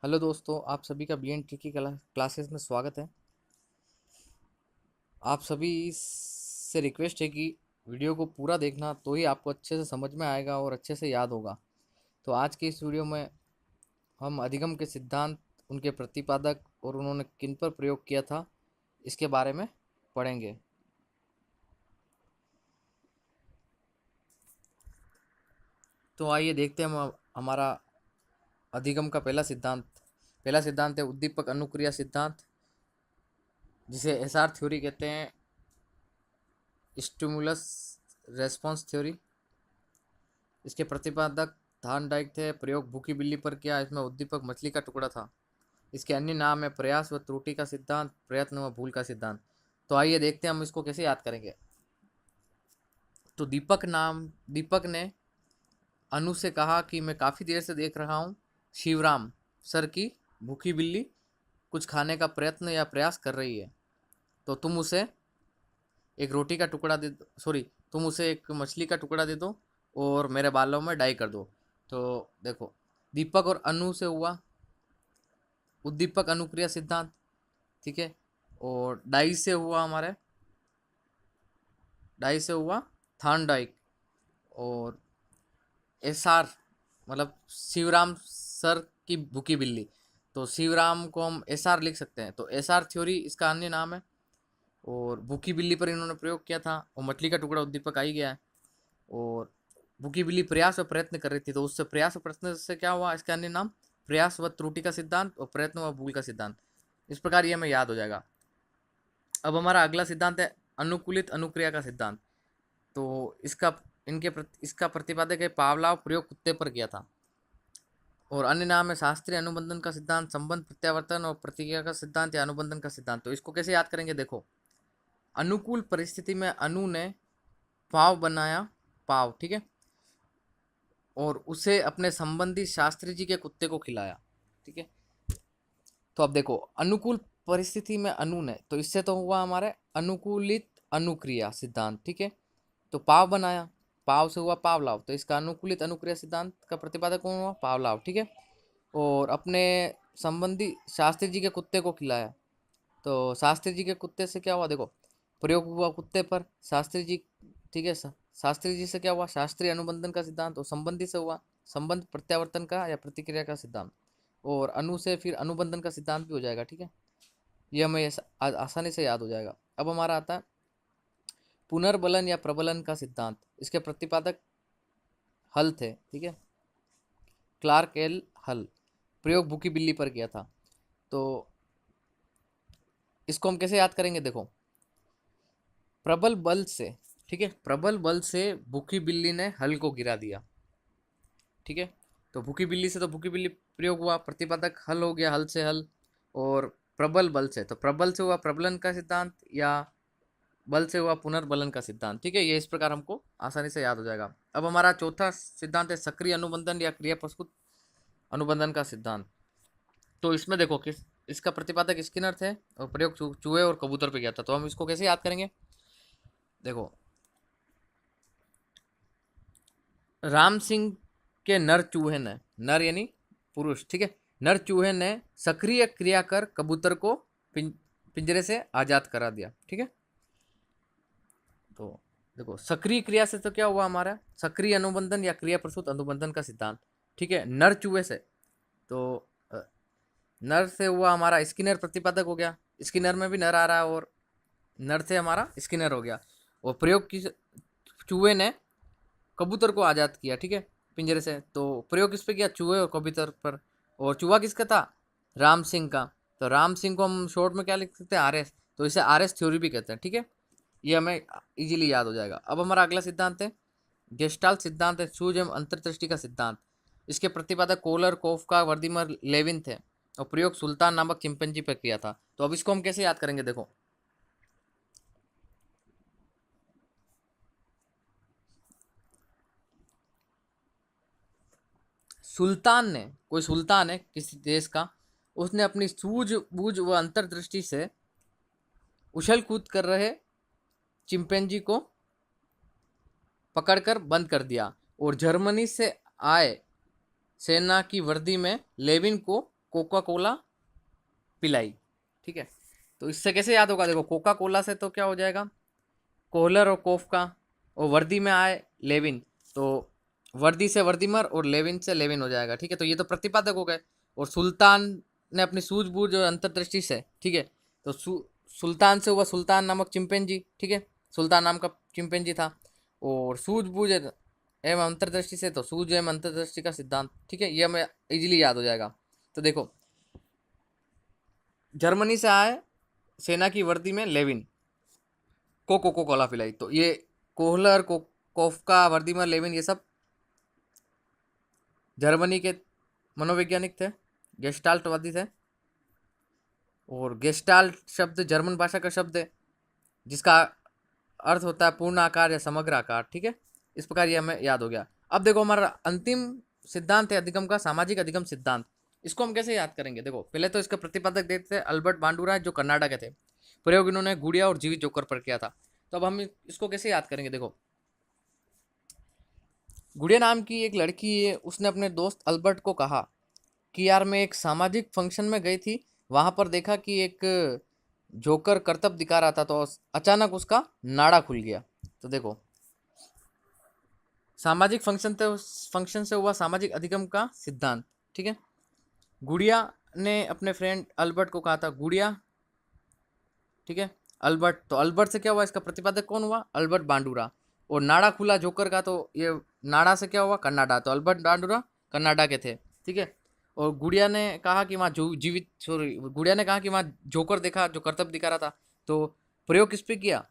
Hello दोस्तों, आप सभी का BN की क्लासेस में स्वागत है। आप सभी से रिक्वेस्ट है कि वीडियो को पूरा देखना, तो ही आपको अच्छे से समझ में आएगा और अच्छे से याद होगा। तो आज के इस वीडियो में हम अधिगम के सिद्धांत, उनके प्रतिपादक और उन्होंने किन पर प्रयोग किया था, इसके बारे में पढ़ेंगे। तो आइए देखते हैं हम हमारा अधिगम का पहला सिद्धांत है उद्दीपक अनुक्रिया सिद्धांत, जिसे SR थ्योरी कहते हैं, स्टिमुलस रेस्पॉन्स थ्योरी। इसके प्रतिपादक थार्नडाइक थे। प्रयोग भूखी बिल्ली पर किया, इसमें उद्दीपक मछली का टुकड़ा था। इसके अन्य नाम है प्रयास व त्रुटि का सिद्धांत, प्रयत्न व भूल का सिद्धांत। तो आइए देखते हैं हम इसको कैसे याद करेंगे। तो दीपक ने अनु से कहा कि मैं काफ़ी देर से देख रहा हूँ शिवराम सर की भूखी बिल्ली कुछ खाने का प्रयत्न या प्रयास कर रही है, तो तुम उसे एक रोटी का टुकड़ा दे दो, सॉरी, तुम उसे एक मछली का टुकड़ा दे दो और मेरे बालों में डाई कर दो। तो देखो, दीपक और अनु से हुआ उद्दीपक अनुक्रिया सिद्धांत, ठीक है। और डाई से हुआ थार्नडाइक। और SR मतलब शिवराम सर की भूखी बिल्ली, तो शिवराम को हम SR लिख सकते हैं। तो SR थ्योरी इसका अन्य नाम है। और भूखी बिल्ली पर इन्होंने प्रयोग किया था, और मछली का टुकड़ा उद्दीपक आ ही गया है। और भूखी बिल्ली प्रयास और प्रयत्न कर रही थी, तो उससे प्रयास और प्रयत्न से क्या हुआ, इसका अन्य नाम प्रयास व त्रुटि का सिद्धांत और प्रयत्न व भूल का सिद्धांत। इस प्रकार ये हमें याद हो जाएगा। अब हमारा अगला सिद्धांत है अनुकूलित अनुक्रिया का सिद्धांत। तो इसका प्रतिपादक है पावलाव, प्रयोग कुत्ते पर किया था। और अन्य नाम है शास्त्रीय अनुबंधन का सिद्धांत, संबंध प्रत्यावर्तन और प्रतिक्रिया का सिद्धांत या अनुबंधन का सिद्धांत। तो इसको कैसे याद करेंगे, देखो, अनुकूल परिस्थिति में अनु ने पाव बनाया, पाव, ठीक है, और उसे अपने संबंधी शास्त्री जी के कुत्ते को खिलाया, ठीक है। तो अब देखो, अनुकूल परिस्थिति में अनु ने, तो इससे तो हुआ हमारे अनुकूलित अनुक्रिया सिद्धांत, ठीक है। तो पाव बनाया, पाव से हुआ पावलाव, तो इसका अनुकूलित अनुक्रिया सिद्धांत का प्रतिपादक कौन हुआ, पावलाव, ठीक है। और अपने संबंधी शास्त्री जी के कुत्ते को खिलाया, तो शास्त्री जी के कुत्ते से क्या हुआ, देखो, प्रयोग हुआ कुत्ते पर, शास्त्री जी, ठीक है। शास्त्री जी से क्या हुआ, शास्त्रीय अनुबंधन का सिद्धांत। और संबंधी से हुआ संबंध प्रत्यावर्तन का या प्रतिक्रिया का सिद्धांत। और अनु से फिर अनुबंधन का सिद्धांत भी हो जाएगा, ठीक है। ये हमें आसानी से याद हो जाएगा। अब हमारा आता है पुनर्बलन या प्रबलन का सिद्धांत। इसके प्रतिपादक हल थे, ठीक है, क्लार्क एल हल। प्रयोग भूखी बिल्ली पर किया था। तो इसको हम कैसे याद करेंगे, देखो, प्रबल बल से, ठीक है, प्रबल बल से भूखी बिल्ली ने हल को गिरा दिया, ठीक है। तो भूखी बिल्ली से तो भूखी बिल्ली प्रयोग हुआ, प्रतिपादक हल हो गया, हल से हल। और प्रबल बल से, तो प्रबल से हुआ प्रबलन का सिद्धांत, या बल से हुआ पुनर्बलन का सिद्धांत, ठीक है। ये इस प्रकार हमको आसानी से याद हो जाएगा। अब हमारा चौथा सिद्धांत है सक्रिय अनुबंधन या क्रिया प्रस्तुत अनुबंधन का सिद्धांत। तो इसमें देखो, किस इसका प्रतिपादक स्किनर थे और प्रयोग चूहे और कबूतर पे किया था। तो हम इसको कैसे याद करेंगे, देखो, राम सिंह के नर चूहे ने, नर यानी पुरुष, ठीक है, नर चूहे ने सक्रिय क्रिया कर कबूतर को पिंजरे से आजाद करा दिया, ठीक है। तो देखो, सक्रिय क्रिया से तो क्या हुआ हमारा सक्रिय अनुबंधन या क्रिया प्रसूत अनुबंधन का सिद्धांत, ठीक है। नर चूहे से, तो नर से हुआ हमारा स्किनर प्रतिपादक हो गया, स्किनर में भी नर आ रहा है, और नर से हमारा स्किनर हो गया। और प्रयोग की चूहे ने कबूतर को आज़ाद किया, ठीक है, पिंजरे से। तो प्रयोग किस पे किया, चूहे और कबूतर पर। और चूहा किसका था, राम सिंह का। तो राम सिंह को हम शॉर्ट में क्या लिख सकते हैं, RS। तो इसे RS थ्योरी भी कहते हैं, ठीक है। ये हमें इजीली याद हो जाएगा। अब हमारा अगला सिद्धांत है गेस्टाल्ट सिद्धांत, है सूझ एवं अंतर्दृष्टि का सिद्धांत। इसके प्रतिपादक कोलर, कोफका, वर्दीमर, लेविन थे। और प्रयोग सुल्तान नामक चिंपैंजी पर किया था। तो अब इसको हम कैसे याद करेंगे, देखो, सुल्तान ने, कोई सुल्तान है किसी देश का, उसने अपनी सूझबूझ व अंतर्दृष्टि से उछल कूद कर रहे चिंपैंजी को पकड़कर बंद कर दिया, और जर्मनी से आए सेना की वर्दी में लेविन को कोका कोला पिलाई। ठीक है, तो इससे कैसे याद होगा, देखो कोका कोला से तो क्या हो जाएगा, कोहलर और कोफ का, और वर्दी में आए लेविन, तो वर्दी से वर्दीमर और लेविन से लेविन हो जाएगा। ठीक है, तो ये तो प्रतिपादक हो गए। और सुल्तान ने अपनी सूझबूझ और अंतर्दृष्टि से, ठीक है, तो सुल्तान से हुआ सुल्तान नामक चिंपैंजी। ठीक है, सुल्तान नाम का चिंपैंजी था। और सूझबूझ एवं अंतर्दृष्टि से तो सूझ एवं अंतर्दृष्टि का सिद्धांत। ठीक है, ये हमें इजीली याद हो जाएगा। तो देखो, जर्मनी से आए सेना की वर्दी में लेविन, कोको कोला पिलाई, तो ये कोहलर कोफका वर्दीमर लेविन ये सब जर्मनी के मनोवैज्ञानिक थे, गेस्टाल्टवादी थे। और गेस्टाल्ट शब्द जर्मन भाषा का शब्द है जिसका अर्थ होता है पूर्ण आकार या समग्र आकार। ठीक है, इस प्रकार ये हमें याद हो गया। अब देखो हमारा अंतिम सिद्धांत है अधिगम का, सामाजिक अधिगम सिद्धांत। इसको हम कैसे याद करेंगे, देखो पहले तो इसका प्रतिपादक देते थे अल्बर्ट बांडुरा जो कर्नाटक के थे। प्रयोग इन्होंने गुड़िया और जीवित जोकर पर किया था। तो अब हम इसको कैसे याद करेंगे, देखो गुड़िया नाम की एक लड़की है, उसने अपने दोस्त अल्बर्ट को कहा कि यार मैं एक सामाजिक फंक्शन में गई थी, वहां पर देखा कि एक जोकर करतब दिखा रहा था, तो अचानक उसका नाड़ा खुल गया। तो देखो सामाजिक फंक्शन से हुआ सामाजिक अधिगम का सिद्धांत। ठीक है, गुड़िया ने अपने फ्रेंड अल्बर्ट को कहा था गुड़िया, ठीक है, अल्बर्ट, तो अल्बर्ट से क्या हुआ, इसका प्रतिपादक कौन हुआ, अल्बर्ट बांडुरा। और नाड़ा खुला जोकर का, तो ये नाड़ा से क्या हुआ, कन्नाडा, तो अल्बर्ट बांडुरा कन्नाडा के थे। ठीक है, और गुड़िया ने कहा कि वहाँ जीवित, सॉरी, गुड़िया ने कहा कि वहाँ जोकर देखा जो करतब दिखा रहा था, तो प्रयोग किस पे किया,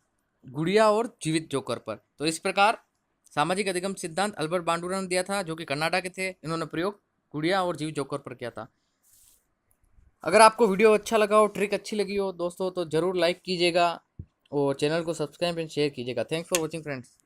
गुड़िया और जीवित जोकर पर। तो इस प्रकार सामाजिक अधिगम सिद्धांत अल्बर्ट बांडुरा ने दिया था जो कि कन्नाडा के थे, इन्होंने प्रयोग गुड़िया और जीवित जोकर पर किया था। अगर आपको वीडियो अच्छा लगा हो, ट्रिक अच्छी लगी हो दोस्तों, तो ज़रूर लाइक कीजिएगा और चैनल को सब्सक्राइब एंड शेयर कीजिएगा। Thanks for watching friends.